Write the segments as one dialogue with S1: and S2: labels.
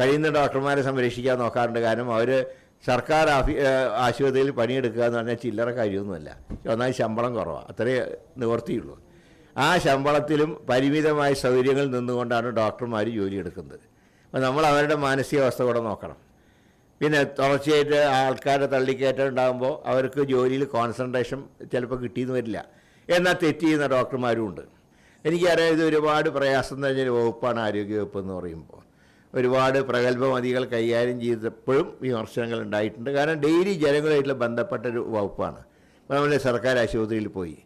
S1: കഴിയുന്ന ഡോക്ടർമാരെ സംരക്ഷിക്കാൻ നോക്കാറുണ്ട്. കാരണം അവർ സർക്കാർ ആശുപത്രിയിൽ പണിയെടുക്കുക എന്ന് പറഞ്ഞാൽ ചില്ലറ കാര്യമൊന്നുമല്ല. ഒന്നാമത് ശമ്പളം കുറവാണ്, അത്രയേ നിവർത്തിയുള്ളൂ. ആ ശമ്പളത്തിലും പരിമിതമായ സൗകര്യങ്ങളിൽ നിന്നുകൊണ്ടാണ് ഡോക്ടർമാർ ജോലിയെടുക്കുന്നത്. അപ്പോൾ നമ്മൾ അവരുടെ മാനസികാവസ്ഥ കൂടെ നോക്കണം. പിന്നെ തുടർച്ചയായിട്ട് ആൾക്കാരെ തള്ളിക്കയറ്റം ഉണ്ടാകുമ്പോൾ അവർക്ക് ജോലിയിൽ കോൺസെൻട്രേഷൻ ചിലപ്പോൾ കിട്ടിയെന്ന് വരില്ല. എന്നാൽ തെറ്റ് ചെയ്യുന്ന ഡോക്ടർമാരും ഉണ്ട്. എനിക്കറിയാം, ഇത് ഒരുപാട് പ്രയാസം നിറഞ്ഞൊരു വകുപ്പാണ് ആരോഗ്യവകുപ്പ് എന്ന് പറയുമ്പോൾ. ഒരുപാട് പ്രഗത്ഭമതികൾ കൈകാര്യം ചെയ്തപ്പോഴും വിമർശനങ്ങൾ ഉണ്ടായിട്ടുണ്ട്. കാരണം ഡെയിലി ജനങ്ങളുമായിട്ടുള്ള ബന്ധപ്പെട്ടൊരു വകുപ്പാണ്. ഇപ്പോൾ നമ്മൾ സർക്കാർ ആശുപത്രിയിൽ പോയി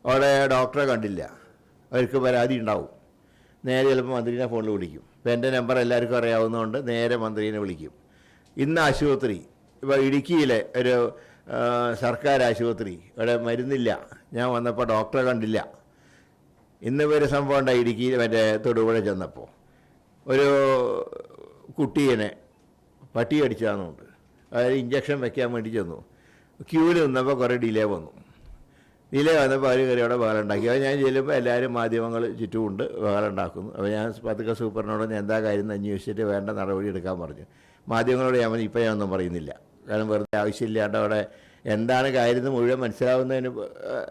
S1: അവിടെ ഡോക്ടറെ കണ്ടില്ല, അവർക്ക് പരാതി ഉണ്ടാവും. നേരെ ചിലപ്പോൾ മന്ത്രിനെ ഫോണിൽ വിളിക്കും. ഇപ്പോൾ എൻ്റെ നമ്പർ എല്ലാവർക്കും അറിയാവുന്നതുകൊണ്ട് നേരെ മന്ത്രിനെ വിളിക്കും. ഇന്ന് ആശുപത്രി, ഇപ്പോൾ ഇടുക്കിയിലെ ഒരു സർക്കാർ ആശുപത്രി, ഇവിടെ മരുന്നില്ല, ഞാൻ വന്നപ്പോൾ ഡോക്ടറെ കണ്ടില്ല. ഇന്ന് ഒരു സംഭവം ഉണ്ടായി ഇടുക്കിയിൽ, മറ്റേ തൊടുപുഴ ചെന്നപ്പോൾ ഒരു കുട്ടീനെ പട്ടി കടിച്ചതാണെന്നുണ്ട്. അതായത് ഇഞ്ചക്ഷൻ വയ്ക്കാൻ വേണ്ടി ചെന്നു. ക്യൂവിൽ നിന്നപ്പോൾ കുറേ ഡിലേ വന്നു. ഡിലേ വന്നപ്പോൾ അവർ കയറി അവിടെ ബഹളുണ്ടാക്കി. അപ്പോൾ ഞാൻ ചെല്ലുമ്പോൾ എല്ലാവരും മാധ്യമങ്ങൾ ചുറ്റുമുണ്ട്, ബഹളുണ്ടാക്കുന്നു. അപ്പോൾ ഞാൻ പതുക്കെ സൂപ്പറിനോട് ഞാൻ എന്താ കാര്യം എന്ന് അന്വേഷിച്ചിട്ട് വേണ്ട നടപടി എടുക്കാൻ പറഞ്ഞു. മാധ്യമങ്ങളോട് ഞാൻ ഇപ്പോൾ ഞാനൊന്നും പറയുന്നില്ല, കാരണം വെറുതെ ആവശ്യമില്ലാണ്ട് അവിടെ എന്താണ് കാര്യം എന്ന് മുഴുവൻ മനസ്സിലാവുന്നതിന്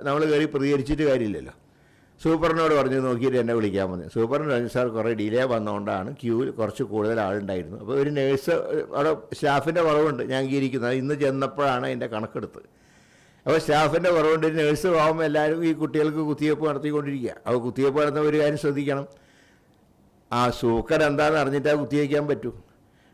S1: നമ്മൾ കയറി പ്രതികരിച്ചിട്ട് കാര്യമില്ലല്ലോ. സൂപ്പറിനോട് പറഞ്ഞു, നോക്കിയിട്ട് എന്നെ വിളിക്കാൻ പറഞ്ഞു. സൂപ്പറിന് പറഞ്ഞു, സാർ കുറേ ഡിലേ വന്നതുകൊണ്ടാണ്, ക്യൂവിൽ കുറച്ച് കൂടുതൽ ആളുണ്ടായിരുന്നു. അപ്പോൾ ഒരു നേഴ്സ് അവിടെ സ്റ്റാഫിൻ്റെ കുറവുണ്ട്, ഞാൻ അംഗീകരിക്കുന്നത്. ഇന്ന് ചെന്നപ്പോഴാണ് അതിൻ്റെ കണക്കെടുത്ത്. അപ്പോൾ സ്റ്റാഫിൻ്റെ കുറവുണ്ട്, ഒരു നേഴ്സ് ആകുമ്പോൾ എല്ലാവരും ഈ കുട്ടികൾക്ക് കുത്തിവയ്പ്പ് നടത്തിക്കൊണ്ടിരിക്കുക. അപ്പോൾ കുത്തിവയ്പ്പ് നടത്തുന്ന ഒരു കാര്യം ശ്രദ്ധിക്കണം, ആ സൂക്കട് എന്താണെന്ന് അറിഞ്ഞിട്ടാൽ കുത്തിവയ്ക്കാൻ പറ്റൂ.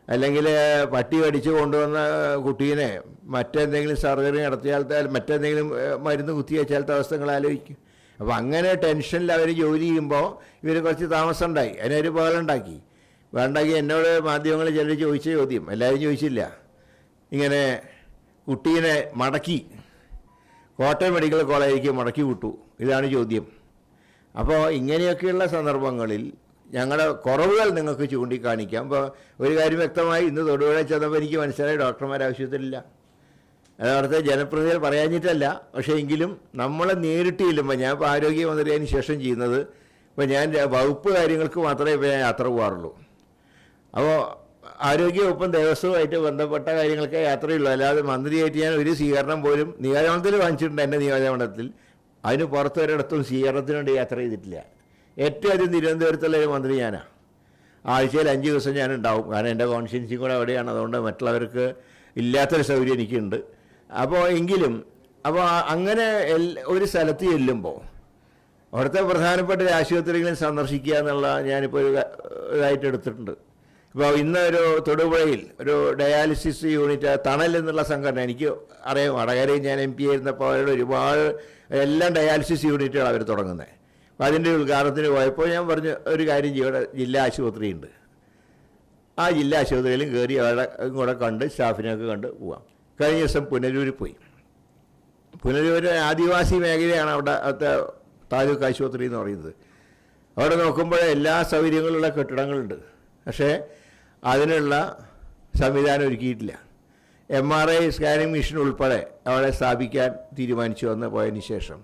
S1: അല്ലെങ്കിൽ പട്ടി കടിച്ച് കൊണ്ടുവന്ന കുട്ടീനെ മറ്റെന്തെങ്കിലും സർജറി നടത്തിയാൽ, മറ്റെന്തെങ്കിലും മരുന്ന് കുത്തിവെച്ചാലത്തെ അവസ്ഥകൾ ആലോചിക്കും. അപ്പോൾ അങ്ങനെ ടെൻഷനിൽ അവർ ജോലി ചെയ്യുമ്പോൾ ഇവർ കുറച്ച് താമസം ഉണ്ടായി, അതിനൊരു ബഹളുണ്ടാക്കി. വേണ്ടാക്കി എന്നോട് മാധ്യമങ്ങൾ ചിലർ ചോദിച്ച ചോദ്യം, എല്ലാവരും ചോദിച്ചില്ല, ഇങ്ങനെ കുട്ടീനെ മടക്കി കോട്ടയം മെഡിക്കൽ കോളേജിലേക്ക് മടക്കി വിട്ടു, ഇതാണ് ചോദ്യം. അപ്പോൾ ഇങ്ങനെയൊക്കെയുള്ള സന്ദർഭങ്ങളിൽ ഞങ്ങളുടെ കുറവുകൾ നിങ്ങൾക്ക് ചൂണ്ടിക്കാണിക്കാം. അപ്പോൾ ഒരു കാര്യം വ്യക്തമായി, ഇന്ന് തൊടുപുഴ ചെന്നപ്പോൾ എനിക്ക് മനസ്സിലായി ഡോക്ടർമാർ ആവശ്യത്തിലില്ല. അതവിടുത്തെ ജനപ്രതിനിധികൾ പറയാഞ്ഞിട്ടല്ല, പക്ഷേ എങ്കിലും നമ്മളെ നേരിട്ട് ചെല്ലുമ്പോൾ, ഞാൻ ഇപ്പോൾ ആരോഗ്യമന്ത്രിയായതിനു ശേഷം ചെയ്യുന്നത്, ഇപ്പോൾ ഞാൻ വകുപ്പ് കാര്യങ്ങൾക്ക് മാത്രമേ ഇപ്പോൾ ഞാൻ യാത്ര പോകാറുള്ളൂ. അപ്പോൾ ആരോഗ്യവകുപ്പും ദേവസ്വവുമായിട്ട് ബന്ധപ്പെട്ട കാര്യങ്ങൾക്ക് യാത്രയുള്ളൂ. അല്ലാതെ മന്ത്രിയായിട്ട് ഞാൻ ഒരു സ്വീകരണം പോലും നിയോജകമണ്ഡലത്തിൽ വാങ്ങിച്ചിട്ടുണ്ട്. എൻ്റെ നിയോജകമണ്ഡലത്തിൽ അതിന് പുറത്ത് ഒരിടത്തും സ്വീകരണത്തിന് വേണ്ടി യാത്ര ചെയ്തിട്ടില്ല. ഏറ്റവും അധികം തിരുവനന്തപുരത്തുള്ള ഒരു മന്ത്രി ഞാനാണ്. ആഴ്ചയിൽ 5 ദിവസം ഞാനുണ്ടാവും, കാരണം എൻ്റെ കോൺസ്റ്റിറ്റ്യുവൻസി കൂടെ അവിടെയാണ്. അതുകൊണ്ട് മറ്റുള്ളവർക്ക് ഇല്ലാത്തൊരു സൗകര്യം എനിക്കുണ്ട്. അപ്പോൾ എങ്കിലും അങ്ങനെ ഒരു സ്ഥലത്ത് ചെല്ലുമ്പോൾ അവിടുത്തെ പ്രധാനപ്പെട്ട ആശുപത്രികളിൽ സന്ദർശിക്കുക എന്നുള്ള ഞാനിപ്പോൾ ഇതായിട്ട് എടുത്തിട്ടുണ്ട്. ഇപ്പോൾ ഇന്ന് ഒരു തൊടുപുഴയിൽ ഒരു ഡയാലിസിസ് യൂണിറ്റ് തണൽ എന്നുള്ള സംഘടന, എനിക്ക് അറിയാം, വടകരയിൽ ഞാൻ MP ആയിരുന്നപ്പോൾ അവരുടെ ഒരുപാട് എല്ലാം ഡയാലിസിസ് യൂണിറ്റുകൾ അവർ തുടങ്ങുന്നത്. അപ്പോൾ അതിൻ്റെ ഉദ്ഘാടനത്തിന് പോയപ്പോൾ ഞാൻ പറഞ്ഞു, ഒരു കാര്യം ചെയ്യും, ഇവിടെ ജില്ലാ ആശുപത്രിയുണ്ട്, ആ ജില്ലാ ആശുപത്രിയിലും കയറി അവരുടെ കൂടെ കണ്ട് സ്റ്റാഫിനെയൊക്കെ കണ്ട് പോവാം. കഴിഞ്ഞ ദിവസം പുനലൂരിൽ പോയി. പുനലൂർ ആദിവാസി മേഖലയാണ് അവിടുത്തെ താലൂക്ക് ആശുപത്രി എന്ന് പറയുന്നത്. അവിടെ നോക്കുമ്പോൾ എല്ലാ സൗകര്യങ്ങളുള്ള കെട്ടിടങ്ങളുണ്ട്, പക്ഷേ അതിനുള്ള സംവിധാനം ഒരുക്കിയിട്ടില്ല. MRI സ്കാനിങ് മെഷീൻ ഉൾപ്പെടെ അവിടെ സ്ഥാപിക്കാൻ തീരുമാനിച്ചു വന്ന് പോയതിന് ശേഷം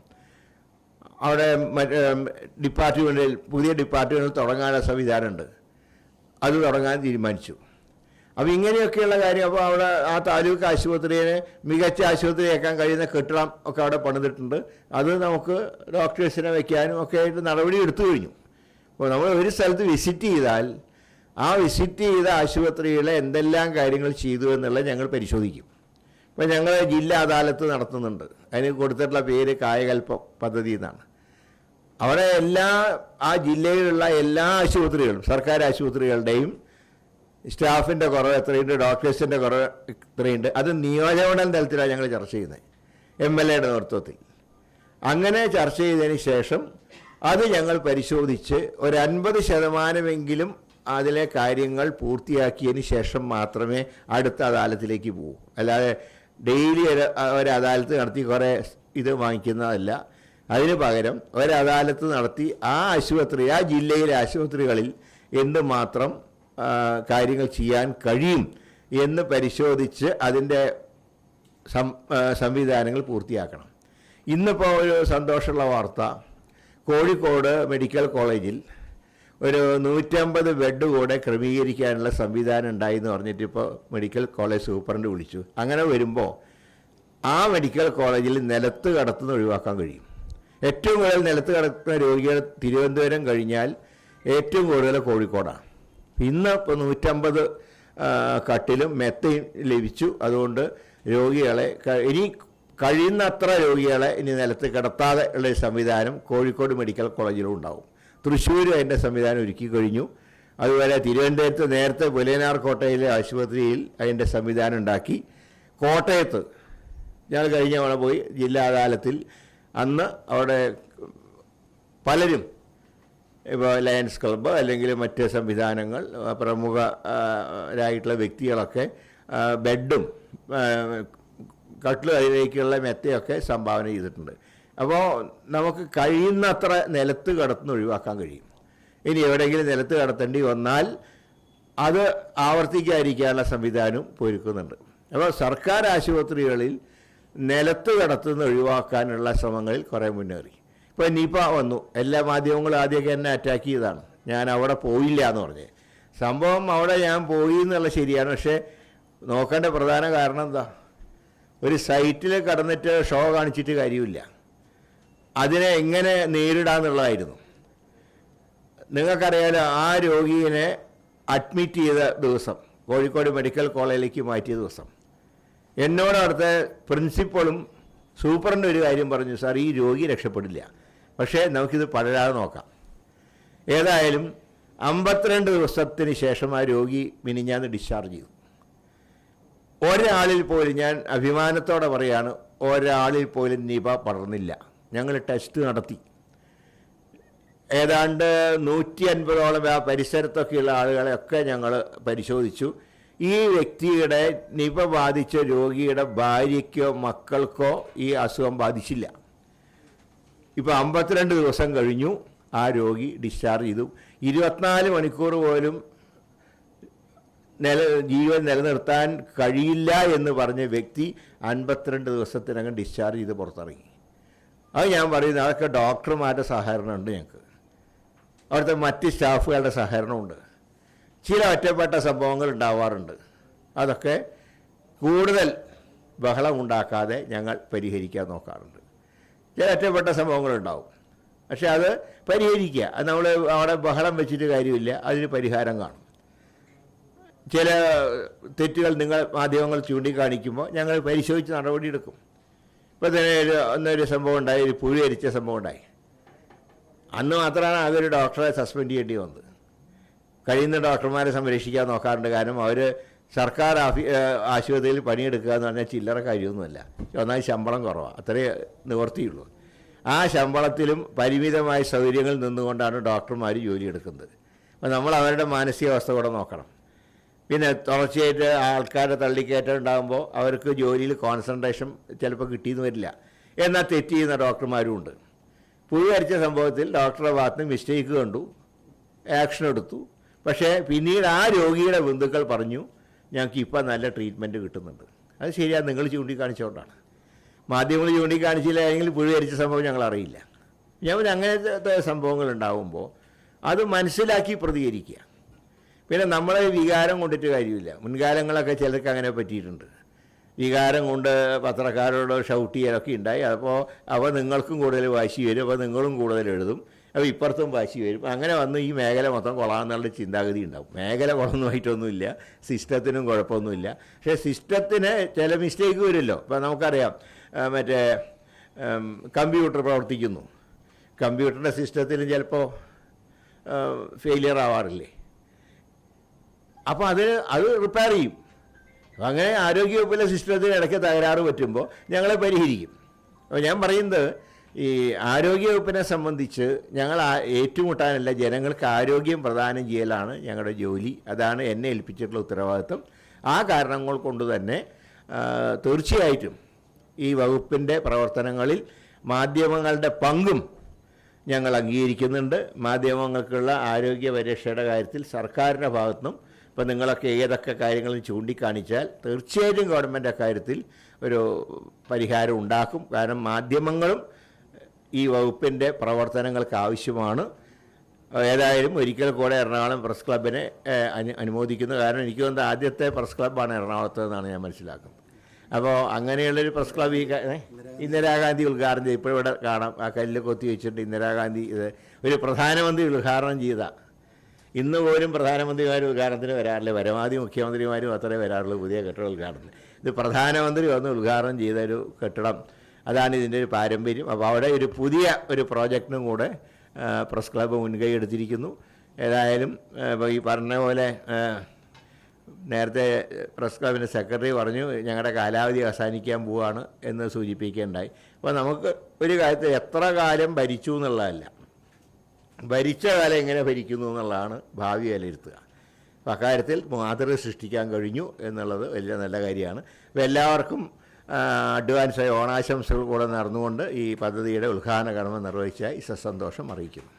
S1: അവിടെ പുതിയ ഡിപ്പാർട്ട്മെൻറ്റിൽ തുടങ്ങാനുള്ള സംവിധാനമുണ്ട്, അത് തുടങ്ങാൻ തീരുമാനിച്ചു. അപ്പോൾ ഇങ്ങനെയൊക്കെയുള്ള കാര്യം. അപ്പോൾ അവിടെ ആ താലൂക്ക് ആശുപത്രിയെ മികച്ച ആശുപത്രിയാക്കാൻ കഴിയുന്ന കെട്ടിടം ഒക്കെ അവിടെ പണിതിട്ടുണ്ട്. അത് നമുക്ക് ഡോക്ടേഴ്സിനെ വയ്ക്കാനും ഒക്കെ ആയിട്ട് നടപടി എടുത്തു കഴിഞ്ഞു. അപ്പോൾ നമ്മൾ ഒരു സ്ഥലത്ത് വിസിറ്റ് ചെയ്താൽ ആ വിസിറ്റ് ചെയ്ത ആശുപത്രികളെ എന്തെല്ലാം കാര്യങ്ങൾ ചെയ്തു എന്നുള്ളത് ഞങ്ങൾ പരിശോധിക്കും. ഇപ്പോൾ ഞങ്ങൾ ജില്ലാ അദാലത്ത് നടത്തുന്നുണ്ട്. അതിന് കൊടുത്തിട്ടുള്ള പേര് കായകൽപ്പം പദ്ധതി എന്നാണ്. അവിടെ ആ ജില്ലയിലുള്ള എല്ലാ ആശുപത്രികളും, സർക്കാർ ആശുപത്രികളുടെയും സ്റ്റാഫിൻ്റെ കുറവ് എത്രയുണ്ട്, ഡോക്ടേഴ്സിൻ്റെ കുറവ് എത്രയുണ്ട്, അത് നിയോജകമണ്ഡലം തലത്തിലാണ് ഞങ്ങൾ ചർച്ച ചെയ്യുന്നത്, MLA യുടെ നേതൃത്വത്തിൽ. അങ്ങനെ ചർച്ച ചെയ്തതിന് ശേഷം അത് ഞങ്ങൾ പരിശോധിച്ച് ഒരു 50% അതിലെ കാര്യങ്ങൾ പൂർത്തിയാക്കിയതിന് ശേഷം മാത്രമേ അടുത്ത അദാലത്തിലേക്ക് പോകൂ. അല്ലാതെ ഡെയിലി ഒരു അദാലത്ത് നടത്തി കുറേ ഇത് വാങ്ങിക്കുന്നതല്ല. അതിന് പകരം ഒരു അദാലത്ത് നടത്തി ആ ജില്ലയിലെ ആശുപത്രികളിൽ എന്തുമാത്രം കാര്യങ്ങൾ ചെയ്യാൻ കഴിയും എന്ന് പരിശോധിച്ച് അതിൻ്റെ സംവിധാനങ്ങൾ പൂർത്തിയാക്കണം. ഇന്നിപ്പോൾ ഒരു സന്തോഷമുള്ള വാർത്ത, കോഴിക്കോട് മെഡിക്കൽ കോളേജിൽ ഒരു 150 ബെഡ് കൂടെ ക്രമീകരിക്കാനുള്ള സംവിധാനം ഉണ്ടായി എന്ന് പറഞ്ഞിട്ട് ഇപ്പോൾ മെഡിക്കൽ കോളേജ് സൂപ്രണ്ട് വിളിച്ചു. അങ്ങനെ വരുമ്പോൾ ആ മെഡിക്കൽ കോളേജിൽ നിലത്ത് കടത്തുന്ന ഒഴിവാക്കാൻ കഴിയും. ഏറ്റവും കൂടുതൽ നിലത്ത് കടത്തുന്ന രോഗികൾ തിരുവനന്തപുരം കഴിഞ്ഞാൽ ഏറ്റവും കൂടുതൽ കോഴിക്കോടാണ്. ഇന്ന് ഇപ്പോൾ 150 കട്ടിലും മെത്തയും ലഭിച്ചു. അതുകൊണ്ട് രോഗികളെ ഇനി കഴിയുന്നത്ര രോഗികളെ ഇനി നിലത്ത് കിടത്താതെ ഉള്ള സംവിധാനം കോഴിക്കോട് മെഡിക്കൽ കോളേജിലും ഉണ്ടാവും. തൃശ്ശൂർ അതിൻ്റെ സംവിധാനം ഒരുക്കി കഴിഞ്ഞു. അതുപോലെ തിരുവനന്തപുരത്ത് നേരത്തെ പുലയനാർ കോട്ടയിലെ ആശുപത്രിയിൽ അതിൻ്റെ സംവിധാനം ഉണ്ടാക്കി. കോട്ടയത്ത് ഞങ്ങൾ കഴിഞ്ഞ തവണ പോയി ജില്ലാ അദാലത്തിൽ അന്ന് അവിടെ പലരും ഇപ്പോൾ ലയൺസ് ക്ലബ്ബ് അല്ലെങ്കിൽ മറ്റ് സംവിധാനങ്ങൾ പ്രമുഖരായിട്ടുള്ള വ്യക്തികളൊക്കെ ബെഡും കട്ടിൽ അതിലേക്കുള്ള മെത്തയൊക്കെ സംഭാവന ചെയ്തിട്ടുണ്ട്. അപ്പോൾ നമുക്ക് കഴിയുന്നത്ര നിലത്ത് കടത്തുന്ന ഒഴിവാക്കാൻ കഴിയും. ഇനി എവിടെയെങ്കിലും നിലത്ത് കടത്തേണ്ടി വന്നാൽ അത് ആവർത്തിക്കാതിരിക്കാനുള്ള സംവിധാനവും ഒരുക്കുന്നുണ്ട്. അപ്പോൾ സർക്കാർ ആശുപത്രികളിൽ നിലത്ത് കടത്തുന്ന ഒഴിവാക്കാനുള്ള ശ്രമങ്ങളിൽ കുറേ മുന്നേറി. ഇപ്പോൾ നിപ വന്നു, എല്ലാ മാധ്യമങ്ങളും ആദ്യമൊക്കെ എന്നെ അറ്റാക്ക് ചെയ്തതാണ്, ഞാൻ അവിടെ പോയില്ല എന്ന് പറഞ്ഞ്. സംഭവം അവിടെ ഞാൻ പോയി എന്നുള്ള ശരിയാണ്. പക്ഷേ നോക്കേണ്ട പ്രധാന കാരണം എന്താ, ഒരു സൈറ്റിൽ കടന്നിട്ട് ഷോ കാണിച്ചിട്ട് കാര്യമില്ല, അതിനെ എങ്ങനെ നേരിടാന്നുള്ളതായിരുന്നു. നിങ്ങൾക്കറിയാലോ, ആ രോഗീനെ അഡ്മിറ്റ് ചെയ്ത ദിവസം, കോഴിക്കോട് മെഡിക്കൽ കോളേജിലേക്ക് മാറ്റിയ ദിവസം, എന്നോട് അവിടുത്തെ പ്രിൻസിപ്പളും സൂപ്രണ്ട് ഒരു കാര്യം പറഞ്ഞു, സാർ ഈ രോഗി രക്ഷപ്പെടില്ല, പക്ഷേ നമുക്കിത് പടരാതെ നോക്കാം. ഏതായാലും 52 ദിവസത്തിന് ശേഷം ആ രോഗി മിനിഞ്ഞാന്ന് ഡിസ്ചാർജ് ചെയ്തു. ഒരാളിൽ പോലും, ഞാൻ അഭിമാനത്തോടെ പറയാണ്, ഒരാളിൽ പോലും നിപ പടർന്നില്ല. ഞങ്ങൾ ടെസ്റ്റ് നടത്തി. ഏതാണ്ട് 150ഓളം ആ പരിസരത്തൊക്കെയുള്ള ആളുകളെയൊക്കെ ഞങ്ങൾ പരിശോധിച്ചു. ഈ വ്യക്തിയുടെ നിപ ബാധിച്ച രോഗിയുടെ ഭാര്യയ്ക്കോ മക്കൾക്കോ ഈ അസുഖം ബാധിച്ചില്ല. ഇപ്പോൾ 52 ദിവസം കഴിഞ്ഞു, ആ രോഗി ഡിസ്ചാർജ് ചെയ്തു. 24 മണിക്കൂർ പോലും ജീവൻ നിലനിർത്താൻ കഴിയില്ല എന്ന് പറഞ്ഞ വ്യക്തി 52 ദിവസത്തിനകം ഡിസ്ചാർജ് ചെയ്ത് പുറത്തിറങ്ങി. അത് ഞാൻ പറയുന്നത്, അതൊക്കെ ഡോക്ടർമാരുടെ സഹകരണമുണ്ട്, ഞങ്ങൾക്ക് അവിടുത്തെ മറ്റ് സ്റ്റാഫുകളുടെ സഹകരണമുണ്ട്. ചില ഒറ്റപ്പെട്ട സംഭവങ്ങൾ ഉണ്ടാവാറുണ്ട്, അതൊക്കെ കൂടുതൽ ബഹളം ഉണ്ടാക്കാതെ ഞങ്ങൾ പരിഹരിക്കാൻ നോക്കാറുണ്ട്. ചില ഒറ്റപ്പെട്ട സംഭവങ്ങളുണ്ടാവും, പക്ഷെ അത് പരിഹരിക്കുക. അത് നമ്മൾ അവിടെ ബഹളം വെച്ചിട്ട് കാര്യമില്ല, അതിന് പരിഹാരം കാണും. ചില തെറ്റുകൾ നിങ്ങൾ മാധ്യമങ്ങൾ ചൂണ്ടിക്കാണിക്കുമ്പോൾ ഞങ്ങൾ പരിശോധിച്ച് നടപടിയെടുക്കും. ഇപ്പോൾ തന്നെ ഒന്നൊരു സംഭവം ഉണ്ടായി, ഒരു പുഴു അരിച്ച സംഭവം ഉണ്ടായി. അന്ന് മാത്രമാണ് ആകെ ഒരു ഡോക്ടറെ സസ്പെൻഡ് ചെയ്യേണ്ടി വന്നത്. കഴിയുന്ന ഡോക്ടർമാരെ സംരക്ഷിക്കാൻ നോക്കാറുണ്ട്. കാരണം അവർ സർക്കാർ ആശുപത്രിയിൽ പണിയെടുക്കുക എന്ന് പറഞ്ഞാൽ ചില്ലറ കാര്യമൊന്നുമല്ല. ഒന്നാമത് ശമ്പളം കുറവാണ്, അത്രേ നിവർത്തിയുള്ളൂ. ആ ശമ്പളത്തിലും പരിമിതമായ സൗകര്യങ്ങളിൽ നിന്നുകൊണ്ടാണ് ഡോക്ടർമാർ ജോലിയെടുക്കുന്നത്. അപ്പോൾ നമ്മൾ അവരുടെ മാനസികാവസ്ഥ കൂടെ നോക്കണം. പിന്നെ തുടർച്ചയായിട്ട് ആൾക്കാരെ തള്ളിക്കയറ്റം ഉണ്ടാകുമ്പോൾ അവർക്ക് ജോലിയിൽ കോൺസെൻട്രേഷൻ ചിലപ്പോൾ കിട്ടിയെന്ന് വരില്ല. എന്നാൽ തെറ്റ് ചെയ്യുന്ന ഡോക്ടർമാരും ഉണ്ട്. പുഴു അരിച്ച സംഭവത്തിൽ ഡോക്ടറുടെ ഭാഗത്ത് നിന്ന് മിസ്റ്റേക്ക് കണ്ടു, ആക്ഷൻ എടുത്തു. പക്ഷേ പിന്നീട് ആ രോഗിയുടെ ബന്ധുക്കൾ പറഞ്ഞു, ഞങ്ങൾക്ക് ഇപ്പം നല്ല ട്രീറ്റ്മെൻറ്റ് കിട്ടുന്നുണ്ട്. അത് ശരിയാണ്, നിങ്ങൾ ചൂണ്ടിക്കാണിച്ചുകൊണ്ടാണ്. മാധ്യമങ്ങൾ ചൂണ്ടിക്കാണിച്ചില്ലെങ്കിൽ പുഴു അരിച്ച സംഭവം ഞങ്ങൾ അറിയില്ല. ഞാൻ അങ്ങനത്തെ സംഭവങ്ങൾ ഉണ്ടാകുമ്പോൾ അത് മനസ്സിലാക്കി പ്രതികരിക്കുക. പിന്നെ നമ്മളെ വികാരം കൊണ്ടിട്ട് കാര്യമില്ല. മുൻകാലങ്ങളൊക്കെ ചിലർക്ക് അങ്ങനെ പറ്റിയിട്ടുണ്ട്. വികാരം കൊണ്ട് പത്രക്കാരോട് ഷൗട്ട് ചെയ്യാനൊക്കെ ഉണ്ടായി. അപ്പോൾ നിങ്ങൾക്കും കൂടുതൽ വാശി വരും, അപ്പോൾ നിങ്ങളും കൂടുതൽ എഴുതും, അപ്പോൾ ഇപ്പുറത്തും വാശി വരും. അങ്ങനെ വന്ന് ഈ മേഖല മൊത്തം കൊള്ളാമെന്നുള്ള ചിന്താഗതി ഉണ്ടാവും. മേഖല കുളമൊന്നുമായിട്ടൊന്നുമില്ല, സിസ്റ്റത്തിനും കുഴപ്പമൊന്നുമില്ല. പക്ഷേ സിസ്റ്റത്തിന് ചില മിസ്റ്റേക്ക് വരുമല്ലോ. ഇപ്പോൾ നമുക്കറിയാം, മറ്റേ കമ്പ്യൂട്ടർ പ്രവർത്തിക്കുന്നു, കമ്പ്യൂട്ടറിൻ്റെ സിസ്റ്റത്തിലും ചിലപ്പോൾ ഫെയിലിയർ ആവാറില്ലേ. അപ്പോൾ അത് റിപ്പയർ ചെയ്യും. അങ്ങനെ ആരോഗ്യവകുപ്പിലെ സിസ്റ്റത്തിന് ഇടയ്ക്ക് തകരാറ് പറ്റുമ്പോൾ ഞങ്ങളെ പരിഹരിക്കും. അപ്പോൾ ഞാൻ പറയുന്നത്, ഈ ആരോഗ്യവകുപ്പിനെ സംബന്ധിച്ച് ഞങ്ങൾ ഏറ്റുമുട്ടാനല്ല, ജനങ്ങൾക്ക് ആരോഗ്യം പ്രദാനം ചെയ്യലാണ് ഞങ്ങളുടെ ജോലി. അതാണ് എന്നെ ഏൽപ്പിച്ചിട്ടുള്ള ഉത്തരവാദിത്വം. ആ കാരണങ്ങൾ കൊണ്ട് തന്നെ തീർച്ചയായിട്ടും ഈ വകുപ്പിൻ്റെ പ്രവർത്തനങ്ങളിൽ മാധ്യമങ്ങളുടെ പങ്കും ഞങ്ങൾ അംഗീകരിക്കുന്നുണ്ട്. മാധ്യമങ്ങൾക്കുള്ള ആരോഗ്യ പരിരക്ഷയുടെ കാര്യത്തിൽ സർക്കാരിൻ്റെ ഭാഗത്തുനിന്നും ഇപ്പം നിങ്ങളൊക്കെ ഏതൊക്കെ കാര്യങ്ങളും ചൂണ്ടിക്കാണിച്ചാൽ തീർച്ചയായിട്ടും ഗവൺമെൻറ് അക്കാര്യത്തിൽ ഒരു പരിഹാരം ഉണ്ടാക്കും. കാരണം മാധ്യമങ്ങളും ഈ വകുപ്പിൻ്റെ പ്രവർത്തനങ്ങൾക്ക് ആവശ്യമാണ്. ഏതായാലും ഒരിക്കൽ കൂടെ എറണാകുളം പ്രസ് ക്ലബിനെ അനുമോദിക്കുന്നു. കാരണം എനിക്ക് തോന്നുന്നത് ആദ്യത്തെ പ്രസ് ക്ലബ്ബാണ് എറണാകുളത്ത് എന്നാണ് ഞാൻ മനസ്സിലാക്കുന്നത്. അപ്പോൾ അങ്ങനെയുള്ളൊരു പ്രസ് ക്ലബ്ബ് ഇന്ദിരാഗാന്ധി ഉദ്ഘാടനം ചെയ്ത് ഇപ്പോൾ ഇവിടെ കാണാം, ആ കല്ല് കൊത്തി വെച്ചിട്ട് ഇന്ദിരാഗാന്ധി ഇത് ഒരു പ്രധാനമന്ത്രി ഉദ്ഘാടനം ചെയ്ത, ഇന്ന് പോലും പ്രധാനമന്ത്രിമാർ ഉദ്ഘാടനത്തിന് വരാറില്ല, പരമാവധി മുഖ്യമന്ത്രിമാരും അത്രേ വരാറുള്ളൂ പുതിയ കെട്ടിട ഉദ്ഘാടനത്തിന്. ഇത് പ്രധാനമന്ത്രി വന്ന് ഉദ്ഘാടനം ചെയ്തൊരു കെട്ടിടം, അതാണ് ഇതിൻ്റെ ഒരു പാരമ്പര്യം. അപ്പോൾ അവിടെ ഒരു പുതിയ ഒരു പ്രോജക്റ്റിനും കൂടെ പ്രസ് ക്ലബ്ബ് മുൻകൈ എടുത്തിരിക്കുന്നു. ഏതായാലും ഇപ്പോൾ ഈ പറഞ്ഞ പോലെ നേരത്തെ പ്രസ് ക്ലബിൻ്റെ സെക്രട്ടറി പറഞ്ഞു ഞങ്ങളുടെ കാലാവധി അവസാനിക്കാൻ പോവുകയാണ് എന്ന് സൂചിപ്പിക്കുകയുണ്ടായി. അപ്പോൾ നമുക്ക് ഒരു കാര്യത്തിൽ എത്ര കാലം ഭരിച്ചു എന്നുള്ളതല്ല, ഭരിച്ച കാലം എങ്ങനെ ഭരിക്കുന്നു എന്നുള്ളതാണ് ഭാവി വിലയിരുത്തുക. അപ്പോൾ അക്കാര്യത്തിൽ മാതൃക സൃഷ്ടിക്കാൻ കഴിഞ്ഞു എന്നുള്ളത് വലിയ നല്ല കാര്യമാണ്. അപ്പോൾ എല്ലാവർക്കും അഡ്വാൻസായി ഓണാശംസകൾ കൂടെ നടന്നുകൊണ്ട് ഈ പദ്ധതിയുടെ ഉദ്ഘാടന കർമ്മം നിർവഹിച്ചായി സസന്തോഷം അറിയിക്കുന്നു.